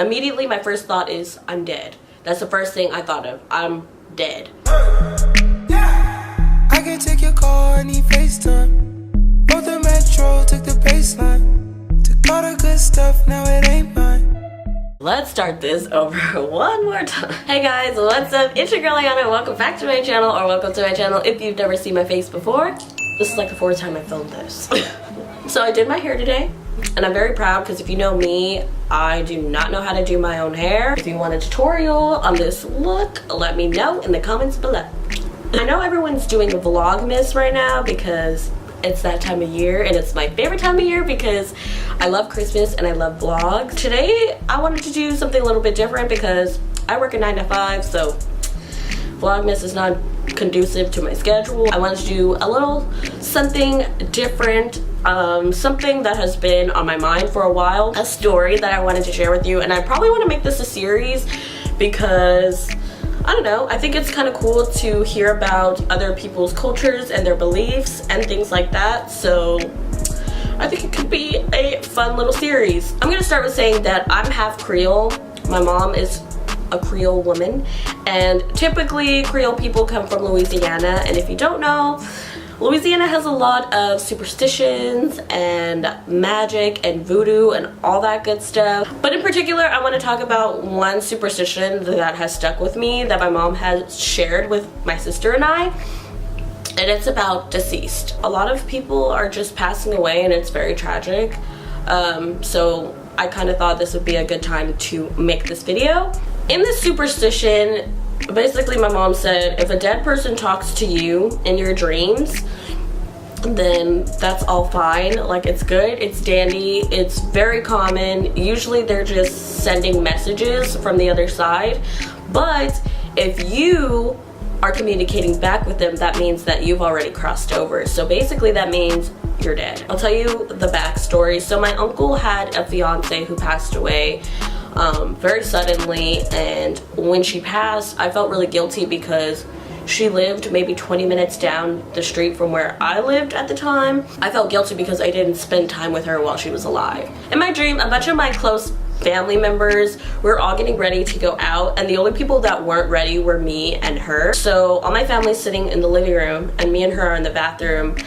Immediately my first thought is I'm dead. That's the first thing I thought of. I'm dead. I can take your call, I need FaceTime. Both the metro, took the baseline. Took all the good stuff, now it ain't mine. Let's start this over one more time. Hey guys, what's up? It's your girl Aiyana. Welcome back to my channel, or welcome to my channel if you've never seen my face before. This is like the fourth time I filmed this. So I did my hair today, and I'm very proud because if you know me, I do not know how to do my own hair. If you want a tutorial on this look, let me know in the comments below. I know everyone's doing a vlogmas right now because it's that time of year, and it's my favorite time of year because I love Christmas and I love vlogs. Today I wanted to do something a little bit different because I work a 9 to 5, so vlogmas is not conducive to my schedule. I wanted to do a little something different, something that has been on my mind for a while, a story that I wanted to share with you, and I probably want to make this a series because I don't know, I think it's kind of cool to hear about other people's cultures and their beliefs and things like that, so I think it could be a fun little series. I'm gonna start with saying that I'm half Creole. My mom is a Creole woman, and typically Creole people come from Louisiana, and if you don't know, Louisiana has a lot of superstitions and magic and voodoo and all that good stuff. But in particular, I want to talk about one superstition that has stuck with me that my mom has shared with my sister and I, and it's about deceased. A lot of people are just passing away, and it's very tragic. So I kind of thought this would be a good time to make this video. In this superstition, basically my mom said if a dead person talks to you in your dreams, then that's all fine. Like, it's good, it's dandy, it's very common. Usually they're just sending messages from the other side, but if you are communicating back with them, that means that you've already crossed over. So basically that means you're dead. I'll tell you the backstory. So my uncle had a fiance who passed away very suddenly, and when she passed, I felt really guilty because she lived maybe 20 minutes down the street from where I lived at the time. I felt guilty because I didn't spend time with her while she was alive. In my dream, a bunch of my close family members were all getting ready to go out, and the only people that weren't ready were me and her. So all my family's sitting in the living room, and me and her are in the bathroom,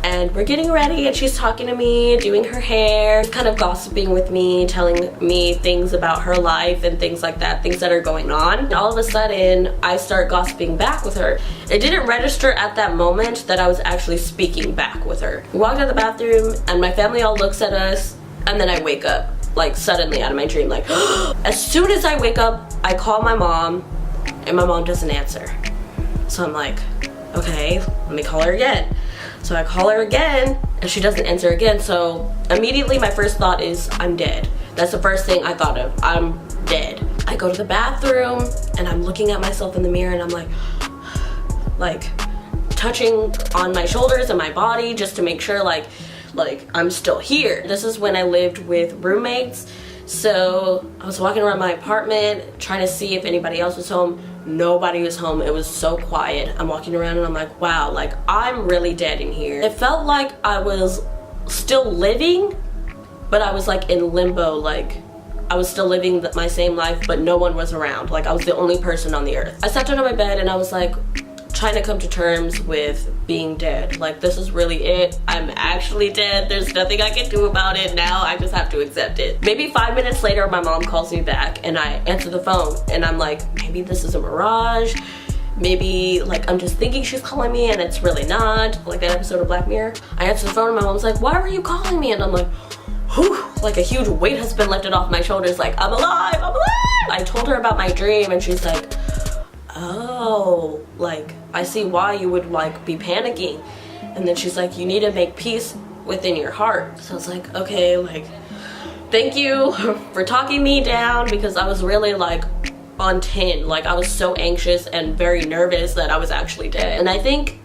and we're getting ready, and she's talking to me, doing her hair, kind of gossiping with me, telling me things about her life and things like that, things that are going on. And all of a sudden, I start gossiping back with her. It didn't register at that moment that I was actually speaking back with her. We walked out of the bathroom, and my family all looks at us, and then I wake up, like suddenly out of my dream, like as soon as I wake up, I call my mom, and my mom doesn't answer. So I'm like, okay, let me call her again. So I call her again, and she doesn't answer again. So immediately my first thought is I'm dead. That's the first thing I thought of. I'm dead. I go to the bathroom, and I'm looking at myself in the mirror, and I'm like touching on my shoulders and my body just to make sure like I'm still here. This is when I lived with roommates. So I was walking around my apartment trying to see if anybody else was home. Nobody was home. It was so quiet. I'm walking around and I'm like, wow, like I'm really dead in here. It felt like I was still living, but I was like in limbo. Like I was still living my same life, but no one was around. Like I was the only person on the earth. I sat down on my bed and I was like trying to come to terms with being dead. Like, this is really it. I'm actually dead. There's nothing I can do about it now. I just have to accept it. Maybe 5 minutes later, my mom calls me back, and I answer the phone, and I'm like, maybe this is a mirage. Maybe like I'm just thinking she's calling me and it's really not, like that episode of Black Mirror. I answer the phone and my mom's like, why were you calling me? And I'm like, whew, like a huge weight has been lifted off my shoulders. Like, I'm alive, I'm alive. I told her about my dream, and she's like, oh, like I see why you would like be panicking. And then she's like, you need to make peace within your heart. So I was like, okay, like thank you for talking me down, because I was really like on 10. Like I was so anxious and very nervous that I was actually dead. And I think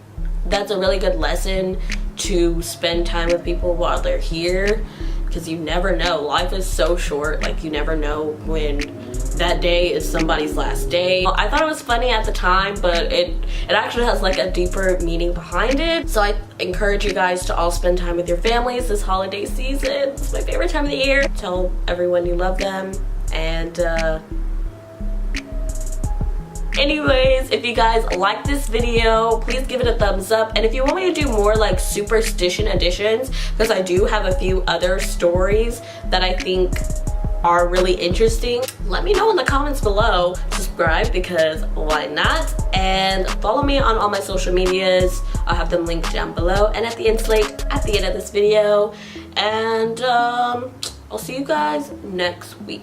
that's a really good lesson, to spend time with people while they're here, because you never know. Life is so short. Like you never know when that day is somebody's last day. I thought it was funny at the time, but it actually has like a deeper meaning behind it. So I encourage you guys to all spend time with your families this holiday season. It's my favorite time of the year. Tell everyone you love them, And anyways, if you guys like this video, please give it a thumbs up. And if you want me to do more like superstition editions, because I do have a few other stories that I think are really interesting, let me know in the comments below. Subscribe, because why not? And follow me on all my social medias. I'll have them linked down below and at the end of this video. And I'll see you guys next week.